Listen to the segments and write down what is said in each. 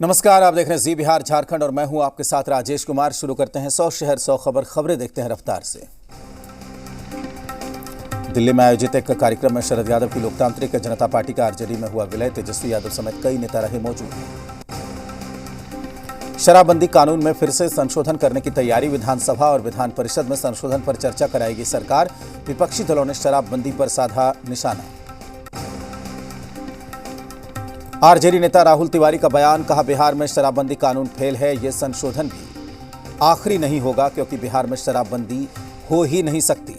नमस्कार, आप देख रहे हैं जी बिहार झारखंड और मैं हूं आपके साथ राजेश कुमार। शुरू करते हैं 100 शहर 100 खबरें देखते हैं रफ्तार से। दिल्ली में आयोजित एक कार्यक्रम में शरद यादव की लोकतांत्रिक जनता पार्टी का आरजेडी में हुआ विलय। तेजस्वी यादव समेत कई नेता रहे मौजूद। शराबबंदी कानून में फिर से संशोधन करने की तैयारी। विधानसभा और विधान परिषद में संशोधन पर चर्चा कराएगी सरकार। विपक्षी दलों ने शराबबंदी पर साधा निशाना। आरजेडी नेता राहुल तिवारी का बयान, कहा बिहार में शराबबंदी कानून फेल है। यह संशोधन भी आखिरी नहीं होगा क्योंकि बिहार में शराबबंदी हो ही नहीं सकती।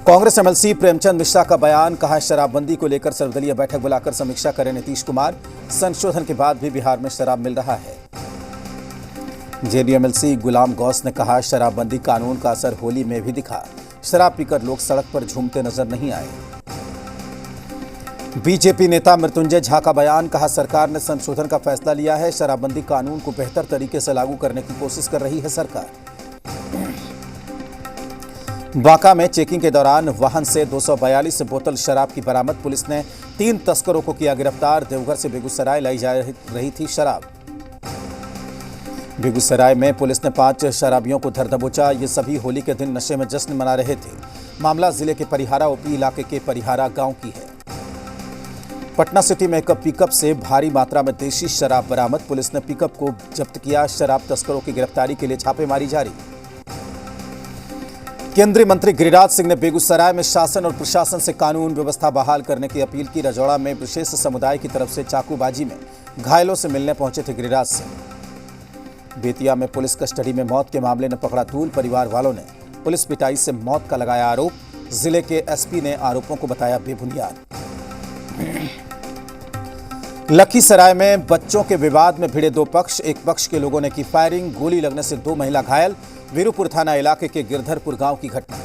कांग्रेस एमएलसी प्रेमचंद मिश्रा का बयान, कहा शराबबंदी को लेकर सर्वदलीय बैठक बुलाकर समीक्षा करें नीतीश कुमार। संशोधन के बाद भी बिहार में शराब मिल रहा है। जेडीयू एमएलसी गुलाम गौस ने कहा शराबबंदी कानून का असर होली में भी दिखा। शराब पीकर लोग सड़क पर झूमते नजर नहीं आए। बीजेपी नेता मृत्युंजय झा का बयान, कहा सरकार ने संशोधन का फैसला लिया है। शराबबंदी कानून को बेहतर तरीके से लागू करने की कोशिश कर रही है सरकार। बांका में चेकिंग के दौरान वाहन से 242 बोतल शराब की बरामद। पुलिस ने 3 तस्करों को किया गिरफ्तार। देवघर से बेगूसराय लाई जा रही थी शराब। बेगूसराय में पुलिस ने 5 शराबियों को धर दबोचा। ये सभी होली के दिन नशे में जश्न मना रहे थे। मामला जिले के परिहारा ओपी इलाके के परिहारा गांव की है। पटना सिटी में एक पिकअप से भारी मात्रा में देशी शराब बरामद। पुलिस ने पिकअप को जब्त किया। शराब तस्करों की गिरफ्तारी के लिए छापेमारी जारी। केंद्रीय मंत्री गिरिराज सिंह ने बेगूसराय में शासन और प्रशासन से कानून व्यवस्था बहाल करने की अपील की। रजौड़ा में विशेष समुदाय की तरफ से चाकूबाजी में घायलों से मिलने पहुंचे थे गिरिराज सिंह। बेतिया में पुलिस कस्टडी में मौत के मामले ने पकड़ा तूल। परिवार वालों ने पुलिस पिटाई से मौत का लगाया आरोप। जिले के एसपी ने आरोपों को बताया बेबुनियाद। लखीसराय में बच्चों के विवाद में भिड़े 2 पक्ष। एक पक्ष के लोगों ने की फायरिंग। गोली लगने से 2 महिला घायल। वीरूपुर थाना इलाके के गिरधरपुर गांव की घटना।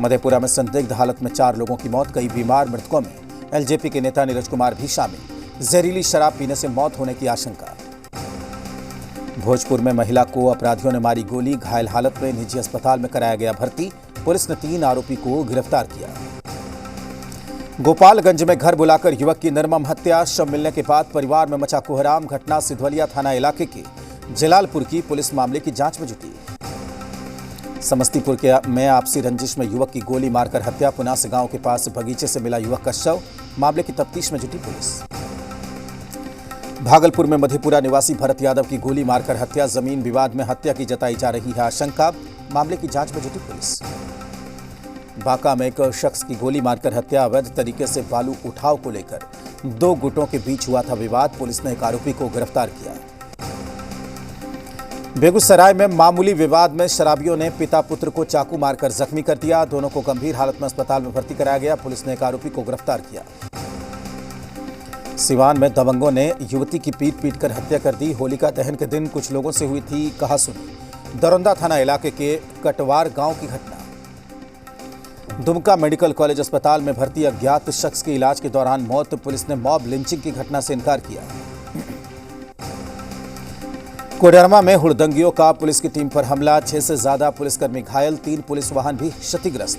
मधेपुरा में संदिग्ध हालत में 4 लोगों की मौत। कई बीमार मृतकों में एलजेपी के नेता नीरज कुमार भी शामिल। जहरीली शराब पीने से मौत होने की आशंका। भोजपुर में महिला को अपराधियों ने मारी गोली। घायल हालत में निजी अस्पताल में कराया गया भर्ती। पुलिस ने 3 आरोपी को गिरफ्तार किया। गोपालगंज में घर बुलाकर युवक की निर्मम हत्या। शव मिलने के बाद परिवार में मचा कोहराम। घटना सिधवलिया थाना इलाके के जलालपुर की। पुलिस मामले की जांच में जुटी। समस्तीपुर में आपसी रंजिश में युवक की गोली मारकर हत्या। पुनास गांव के पास बगीचे से मिला युवक का शव। मामले की तफ्तीश में जुटी पुलिस। भागलपुर में मधेपुरा निवासी भरत यादव की गोली मारकर हत्या। जमीन विवाद में हत्या की जताई जा रही है आशंका। मामले की जांच में जुटी पुलिस। बांका में एक शख्स की गोली मारकर हत्या। अवैध तरीके से बालू उठाव को लेकर 2 गुटों के बीच हुआ था विवाद। पुलिस ने एक आरोपी को गिरफ्तार किया। बेगूसराय में मामूली विवाद में शराबियों ने पिता पुत्र को चाकू मारकर जख्मी कर दिया। दोनों को गंभीर हालत में अस्पताल में भर्ती कराया गया। पुलिस ने एक आरोपी को गिरफ्तार किया। सिवान में दबंगों ने युवती की पीट कर हत्या कर दी। होलिका दहन के दिन कुछ लोगों से हुई थी कहासुनी। दरौंदा थाना इलाके के कटवार गांव की घटना। दुमका मेडिकल कॉलेज अस्पताल में भर्ती अज्ञात शख्स की इलाज के दौरान मौत। पुलिस ने मॉब लिंचिंग की घटना से इनकार किया। कोडरमा में हुड़दंगियों का पुलिस की टीम पर हमला। 6 से ज्यादा पुलिसकर्मी घायल। 3 पुलिस वाहन भी क्षतिग्रस्त।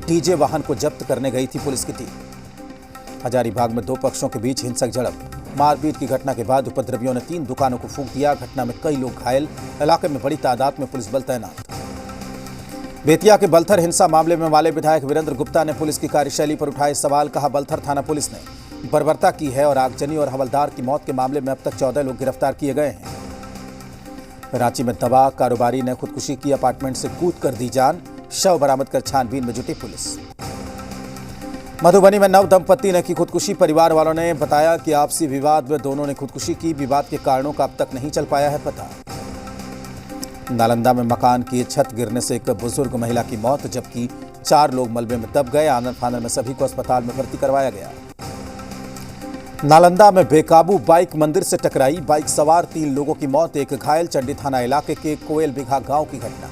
डीजे वाहन को जब्त करने गई थी पुलिस की टीम। हजारीबाग में 2 पक्षों के बीच हिंसक झड़प। मारपीट की घटना के बाद उपद्रवियों ने 3 दुकानों को फूंक दिया। घटना में कई लोग घायल। इलाके में बड़ी तादाद में पुलिस बल तैनात। बेतिया के बलथर हिंसा मामले में माले विधायक वीरेंद्र गुप्ता ने पुलिस की कार्यशैली पर उठाए सवाल। कहा बलथर थाना पुलिस ने बर्बरता की है और आगजनी और हवलदार की मौत के मामले में अब तक 14 लोग गिरफ्तार किए गए हैं। रांची में दवा कारोबारी ने खुदकुशी की। अपार्टमेंट से कूद कर दी जान। शव बरामद कर छानबीन में जुटी पुलिस। मधुबनी में नव दंपति ने की खुदकुशी। परिवार वालों ने बताया कि आपसी विवाद में दोनों ने खुदकुशी की। विवाद के कारणों का अब तक नहीं चल पाया है पता। नालंदा में मकान की छत गिरने से एक बुजुर्ग महिला की मौत, जबकि 4 लोग मलबे में दब गए। आनंद फानंद में सभी को अस्पताल में भर्ती करवाया गया। नालंदा में बेकाबू बाइक मंदिर से टकराई। बाइक सवार 3 लोगों की मौत, 1 घायल। चंडी थाना इलाके के कोयल बिघा गांव की घटना।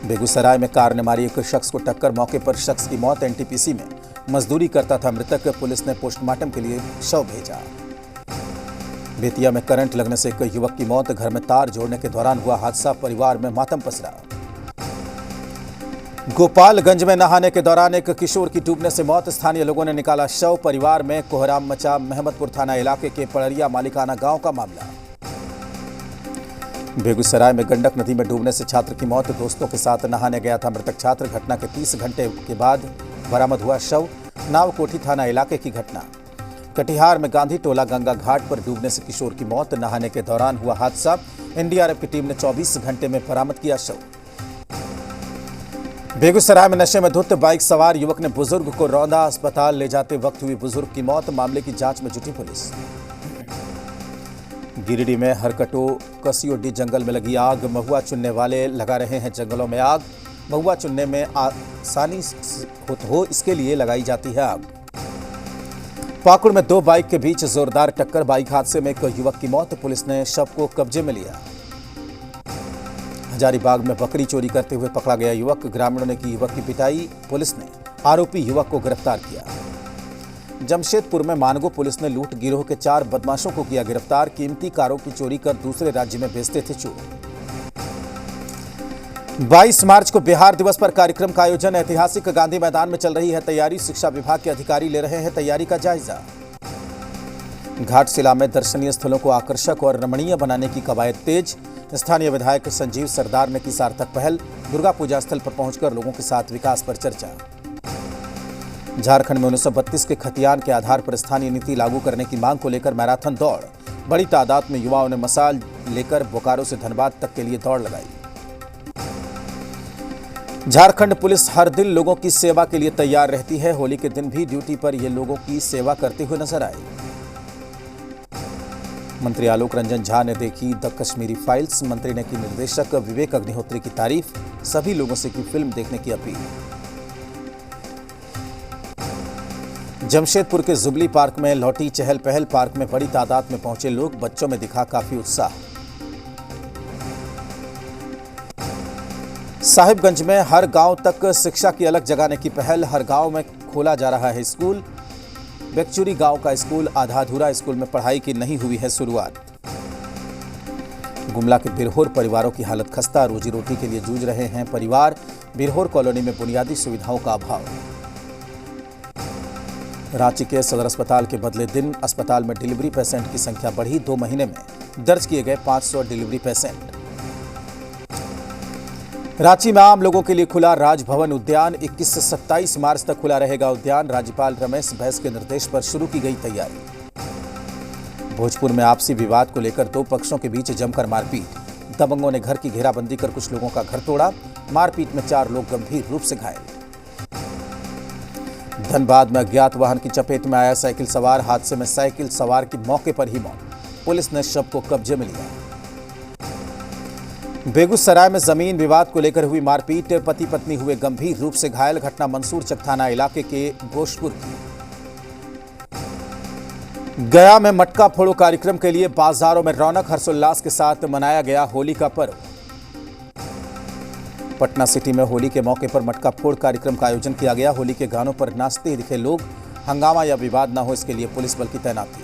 बेगूसराय में कार ने मारी एक शख्स को टक्कर। मौके पर शख्स की मौत। एनटीपीसी में मजदूरी करता था मृतक। पुलिस ने पोस्टमार्टम के लिए शव भेजा। बेतिया में करंट लगने से एक युवक की मौत। घर में तार जोड़ने के दौरान हुआ हादसा। परिवार में मातम पसरा। गोपालगंज में नहाने के दौरान एक किशोर की डूबने से मौत। स्थानीय लोगों ने निकाला शव। परिवार में कोहराम मचा। महमदपुर थाना इलाके के पड़रिया मालिकाना गांव का मामला। बेगूसराय में गंडक नदी में डूबने से छात्र की मौत। दोस्तों के साथ नहाने गया था मृतक छात्र। घटना के 30 घंटे के बाद बरामद हुआ शव। नावकोठी थाना इलाके की घटना। कटिहार में गांधी टोला गंगा घाट पर डूबने से किशोर की मौत। नहाने के दौरान हुआ हादसा। एनडीआरएफ की टीम ने 24 घंटे में बरामद किया शव। बेगूसराय में नशे में धुत बाइक सवार युवक ने बुजुर्ग को रौंदा। अस्पताल ले जाते वक्त हुई बुजुर्ग की मौत। मामले की जांच में जुटी पुलिस। गिरिडीह में हरकटो कसियोडी जंगल में लगी आग। महुआ चुनने वाले लगा रहे हैं जंगलों में आग। महुआ चुनने में आसानी हो इसके लिए लगाई जाती है आग। पाकुड़ में 2 बाइक के बीच जोरदार टक्कर। बाइक हादसे में एक युवक की मौत। पुलिस ने शव को कब्जे में लिया। हजारीबाग में बकरी चोरी करते हुए पकड़ा गया युवक। ग्रामीणों ने की युवक की पिटाई। पुलिस ने आरोपी युवक को गिरफ्तार किया। जमशेदपुर में मानगो पुलिस ने लूट गिरोह के 4 बदमाशों को किया गिरफ्तार। कीमती कारों की चोरी कर दूसरे राज्य में बेचते थे चोर। 22 मार्च को बिहार दिवस पर कार्यक्रम का आयोजन। ऐतिहासिक गांधी मैदान में चल रही है तैयारी। शिक्षा विभाग के अधिकारी ले रहे हैं तैयारी का जायजा। घाटशिला में दर्शनीय स्थलों को आकर्षक और रमणीय बनाने की कवायद तेज। स्थानीय विधायक संजीव सरदार ने की सार्थक पहल। दुर्गा पूजा स्थल पर पहुंचकर लोगों के साथ विकास पर चर्चा। झारखंड में 1932 के खतियान के आधार पर स्थानीय नीति लागू करने की मांग को लेकर मैराथन दौड़। बड़ी तादाद में युवाओं ने मशाल लेकर बोकारो से धनबाद तक के लिए दौड़ लगाई। झारखंड पुलिस हर दिन लोगों की सेवा के लिए तैयार रहती है। होली के दिन भी ड्यूटी पर ये लोगों की सेवा करते हुए नजर आए। मंत्री आलोक रंजन झा ने देखी द कश्मीरी फाइल्स। मंत्री ने की निर्देशक विवेक अग्निहोत्री की तारीफ। सभी लोगों से की फिल्म देखने की अपील। जमशेदपुर के जुबली पार्क में लौटी चहल पहल। पार्क में बड़ी तादाद में पहुंचे लोग। बच्चों में दिखा काफी उत्साह। साहिबगंज में हर गांव तक शिक्षा की अलग जगाने की पहल। हर गांव में खोला जा रहा है स्कूल। बेकचुरी गांव का स्कूल आधा अधूरा। स्कूल में पढ़ाई की नहीं हुई है शुरुआत। गुमला के बिरहोर परिवारों की हालत खस्ता। रोजी रोटी के लिए जूझ रहे हैं परिवार। बिरहोर कॉलोनी में बुनियादी सुविधाओं का अभाव। रांची के सदर अस्पताल के बदले दिन। अस्पताल में डिलीवरी पेशेंट की संख्या बढ़ी। 2 महीने में दर्ज किए गए 500 डिलीवरी पेशेंट। रांची में आम लोगों के लिए खुला राजभवन उद्यान। 21 से 27 मार्च तक खुला रहेगा उद्यान। राज्यपाल रमेश बैस के निर्देश पर शुरू की गई तैयारी। भोजपुर में आपसी विवाद को लेकर 2 पक्षों के बीच जमकर मारपीट। दबंगों ने घर की घेराबंदी कर कुछ लोगों का घर तोड़ा। मारपीट में 4 लोग गंभीर रूप से घायल। धनबाद में अज्ञात वाहन की चपेट में आया साइकिल सवार। हादसे में साइकिल सवार की मौके पर ही मौत। पुलिस ने शव को कब्जे में लिया। बेगूसराय में जमीन विवाद को लेकर हुई मारपीट। पति पत्नी हुए गंभीर रूप से घायल। घटना मंसूरचक थाना इलाके के गोशपुर की। गया में मटका फोड़ो कार्यक्रम के लिए बाजारों में रौनक। हर्षोल्लास के साथ मनाया गया होली का पर्व। पटना सिटी में होली के मौके पर मटका फोड़ कार्यक्रम का आयोजन किया गया। होली के गानों पर नाचते दिखे लोग। हंगामा या विवाद न हो इसके लिए पुलिस बल की तैनाती।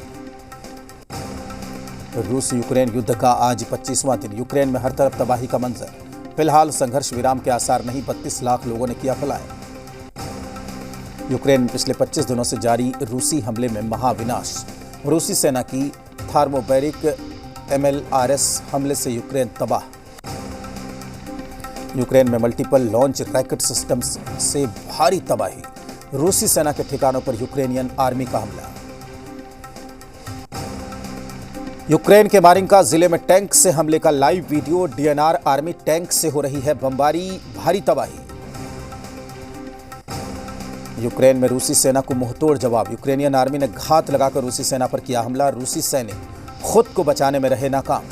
रूस यूक्रेन युद्ध का आज 25वां दिन। यूक्रेन में हर तरफ तबाही का मंजर। फिलहाल संघर्ष विराम के आसार नहीं। 32 लाख लोगों ने किया पलायन। यूक्रेन में पिछले 25 दिनों से जारी रूसी हमले में महाविनाश। रूसी सेना की थार्मोबैरिक MLRS हमले से यूक्रेन तबाह। यूक्रेन में मल्टीपल लॉन्च रॉकेट सिस्टम्स से भारी तबाही। रूसी सेना के ठिकानों पर यूक्रेनियन आर्मी का हमला। यूक्रेन के मारिंका जिले में टैंक से हमले का live video. DNR army tank से हो रही है बमबारी। भारी तबाही। यूक्रेन में रूसी सेना को मुंहतोड़ जवाब। यूक्रेनियन आर्मी ने घात लगाकर रूसी सेना पर किया हमला। रूसी सैनिक खुद को बचाने में रहे नाकाम।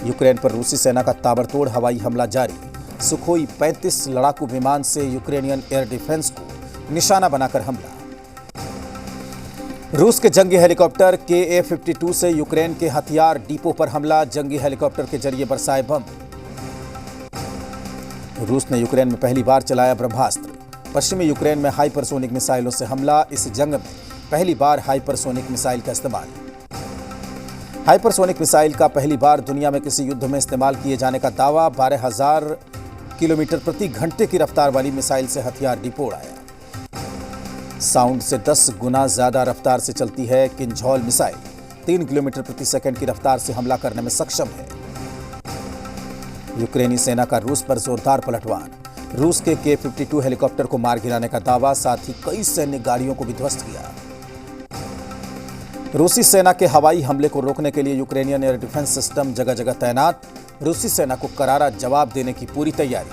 यूक्रेन पर रूसी सेना का ताबड़तोड़ हवाई हमला जारी। सुखोई 35 लड़ाकू विमान से यूक्रेनियन एयर डिफेंस को निशाना बनाकर हमला। रूस के जंगी हेलीकॉप्टर KA-52 से यूक्रेन के हथियार डिपो पर हमला। जंगी हेलीकॉप्टर के जरिए बरसाए बम। रूस ने यूक्रेन में पहली बार चलाया ब्रह्मास्त्र। पश्चिमी यूक्रेन में हाइपरसोनिक मिसाइलों से हमला। इस जंग में पहली बार हाइपरसोनिक मिसाइल का इस्तेमाल। हाइपरसोनिक मिसाइल का पहली बार दुनिया में किसी युद्ध में इस्तेमाल किए जाने का दावा। 12,000 किलोमीटर प्रति घंटे की रफ्तार वाली मिसाइल से हथियार डिपोड़ आया। साउंड से 10 गुना ज्यादा रफ्तार से चलती है किंझौल मिसाइल 3 किलोमीटर प्रति सेकंड की रफ्तार से हमला करने में सक्षम है। यूक्रेनी सेना का रूस पर जोरदार पलटवार। रूस के K-52 हेलीकॉप्टर को मार गिराने का दावा, साथ ही कई सैन्य गाड़ियों को भी ध्वस्त किया। रूसी सेना के हवाई हमले को रोकने के लिए यूक्रेनियन एयर डिफेंस सिस्टम जगह जगह तैनात। रूसी सेना को करारा जवाब देने की पूरी तैयारी।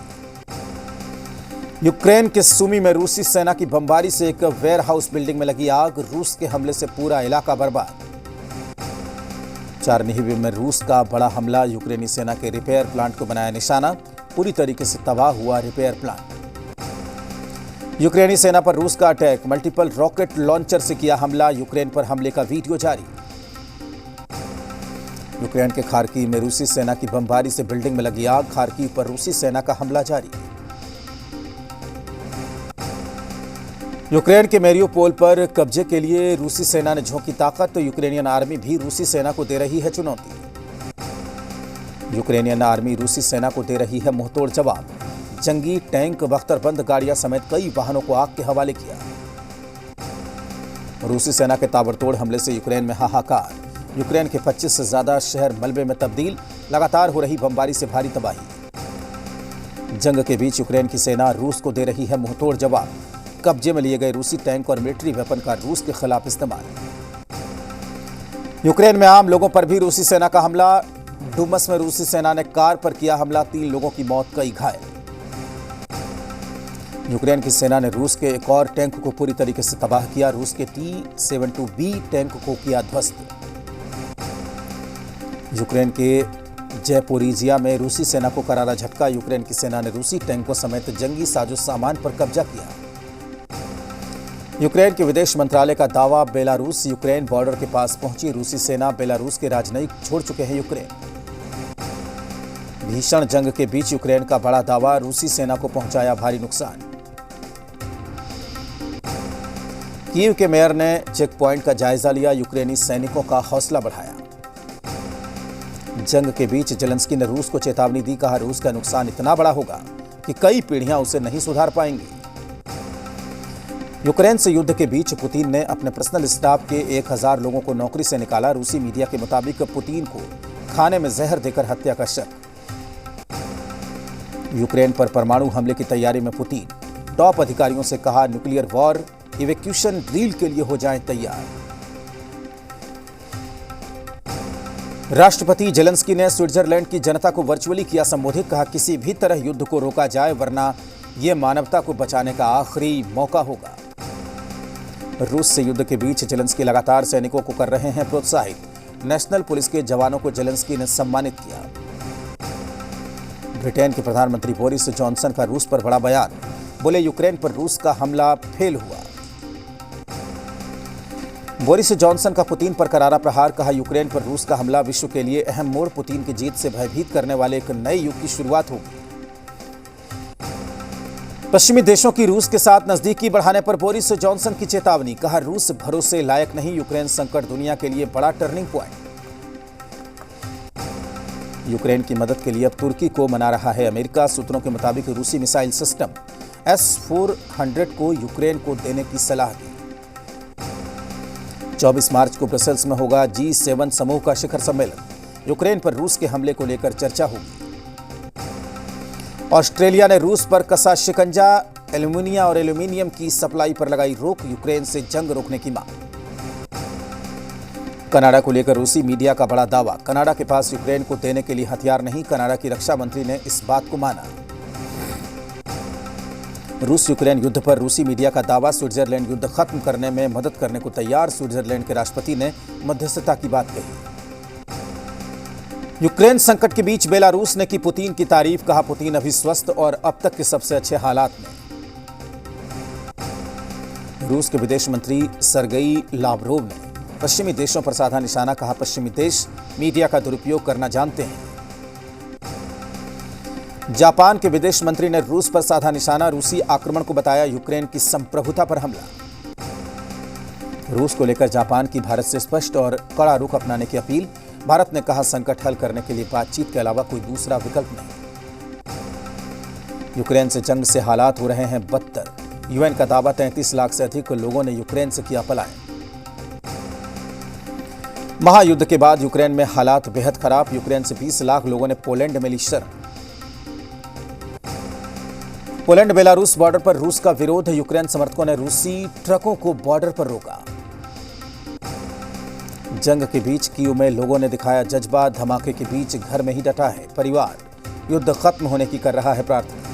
यूक्रेन के सुमी में रूसी सेना की बमबारी से एक वेयरहाउस बिल्डिंग में लगी आग। रूस के हमले से पूरा इलाका बर्बाद। चारनिहिव में रूस का बड़ा हमला, यूक्रेनी सेना के रिपेयर प्लांट को बनाया निशाना। पूरी तरीके से तबाह हुआ रिपेयर प्लांट। यूक्रेनी सेना पर रूस का अटैक, मल्टीपल रॉकेट लॉन्चर से किया हमला। यूक्रेन पर हमले का वीडियो जारी। यूक्रेन के खार्किव में रूसी सेना की बमबारी से बिल्डिंग में लगी आग। खार्किव पर रूसी सेना का हमला जारी। यूक्रेन के मेरियोपोल पर कब्जे के लिए रूसी सेना ने झोंकी ताकत, तो यूक्रेनियन आर्मी भी रूसी सेना को दे रही है चुनौती। यूक्रेनियन आर्मी रूसी सेना को दे रही है मुंहतोड़ जवाब। जंगी टैंक, बख्तरबंद गाड़ियां समेत कई वाहनों को आग के हवाले किया। रूसी सेना के ताबड़तोड़ हमले से यूक्रेन में हाहाकार। यूक्रेन के 25 से ज्यादा शहर मलबे में तब्दील। लगातार हो रही बमबारी से भारी तबाही। जंग के बीच यूक्रेन की सेना रूस को दे रही है मुंहतोड़ जवाब। कब्जे में लिए गए रूसी टैंक और मिलिट्री वेपन का रूस के खिलाफ इस्तेमाल। यूक्रेन में आम लोगों पर भी रूसी सेना का हमला। डुमस में रूसी सेना ने कार पर किया हमला, 3 लोगों की मौत, कई घायल। यूक्रेन की सेना ने रूस के एक और टैंक को पूरी तरीके से तबाह किया। रूस के T-72B टैंक को किया ध्वस्त। यूक्रेन के जैपोरिजिया में रूसी सेना को करारा झटका। यूक्रेन की सेना ने रूसी टैंकों समेत जंगी साजो सामान पर कब्जा किया। यूक्रेन के विदेश मंत्रालय का दावा, बेलारूस यूक्रेन बॉर्डर के पास पहुंची रूसी सेना। बेलारूस के राजनयिक छोड़ चुके हैं यूक्रेन। भीषण जंग के बीच यूक्रेन का बड़ा दावा, रूसी सेना को पहुंचाया भारी नुकसान। कीव के मेयर ने चेक पॉइंट का जायजा लिया। यूक्रेनी सैनिकों का हौसला बढ़ाया। जंग के बीच जेलेंस्की ने रूस को चेतावनी दी। कहा, रूस का नुकसान इतना बड़ा होगा कि कई पीढ़ियां उसे नहीं सुधार पाएंगी। यूक्रेन से युद्ध के बीच पुतिन ने अपने पर्सनल स्टाफ के 1000 लोगों को नौकरी से निकाला। रूसी मीडिया के मुताबिक पुतिन को खाने में जहर देकर हत्या का शक। यूक्रेन पर परमाणु हमले की तैयारी में पुतिन। टॉप अधिकारियों से कहा, न्यूक्लियर वॉर इवैक्यूएशन ड्रिल के लिए हो जाएं तैयार। राष्ट्रपति जेलेंस्की ने स्विट्जरलैंड की जनता को वर्चुअली किया संबोधित। कहा, किसी भी तरह युद्ध को रोका जाए, वरना यह मानवता को बचाने का आखिरी मौका होगा। रूस से युद्ध के बीच जेलेंस्की लगातार सैनिकों को कर रहे हैं प्रोत्साहित। नेशनल पुलिस के जवानों को जेलेंस्की ने सम्मानित किया। ब्रिटेन के प्रधानमंत्री बोरिस जॉनसन का रूस पर बड़ा बयान। बोले, यूक्रेन पर रूस का हमला फेल हुआ। बोरिस जॉनसन का पुतिन पर करारा प्रहार। कहा, यूक्रेन पर रूस का हमला विश्व के लिए अहम मोड़। पुतिन की जीत से भयभीत करने वाले एक नए युग की शुरुआत होगी। पश्चिमी देशों की रूस के साथ नजदीकी बढ़ाने पर बोरिस जॉनसन की चेतावनी। कहा, रूस भरोसे लायक नहीं। यूक्रेन संकट दुनिया के लिए बड़ा टर्निंग पॉइंट। यूक्रेन की मदद के लिए अब तुर्की को मना रहा है अमेरिका। सूत्रों के मुताबिक रूसी मिसाइल सिस्टम S-400 को यूक्रेन को देने की सलाह दी। 24 मार्च को ब्रसेल्स में होगा G7 समूह का शिखर सम्मेलन। यूक्रेन पर रूस के हमले को लेकर चर्चा होगी। ऑस्ट्रेलिया ने रूस पर कसा शिकंजा। एल्यूमिनियम की सप्लाई पर लगाई रोक। यूक्रेन से जंग रोकने की मांग। कनाडा को लेकर रूसी मीडिया का बड़ा दावा। कनाडा के पास यूक्रेन को देने के लिए हथियार नहीं। कनाडा की रक्षा मंत्री ने इस बात को माना। रूस यूक्रेन युद्ध पर रूसी मीडिया का दावा। स्विट्जरलैंड युद्ध खत्म करने में मदद करने को तैयार। स्विट्जरलैंड के राष्ट्रपति ने मध्यस्थता की बात कही। यूक्रेन संकट के बीच बेलारूस ने की पुतिन की तारीफ। कहा, पुतिन अभी स्वस्थ और अब तक के सबसे अच्छे हालात में। रूस के विदेश मंत्री सरगई लावरोव ने पश्चिमी देशों पर साधा निशाना। कहा, पश्चिमी देश मीडिया का दुरुपयोग करना जानते हैं। जापान के विदेश मंत्री ने रूस पर साधा निशाना। रूसी आक्रमण को बताया यूक्रेन की संप्रभुता पर हमला। रूस को लेकर जापान की भारत से स्पष्ट और कड़ा रुख अपनाने की अपील। भारत ने कहा, संकट हल करने के लिए बातचीत के अलावा कोई दूसरा विकल्प नहीं। यूक्रेन से जंग से हालात हो रहे हैं बदतर। यूएन का दावा 33 लाख से अधिक लोगों ने यूक्रेन से किया पलायन। महायुद्ध के बाद यूक्रेन में हालात बेहद खराब। यूक्रेन से 20 लाख लोगों ने पोलैंड में ली शरण। पोलैंड बेलारूस बॉर्डर पर रूस का विरोध। यूक्रेन समर्थकों ने रूसी ट्रकों को बॉर्डर पर रोका। जंग के बीच कीव में लोगों ने दिखाया जज्बा। धमाके के बीच घर में ही डटा है परिवार। युद्ध खत्म होने की कर रहा है प्रार्थना।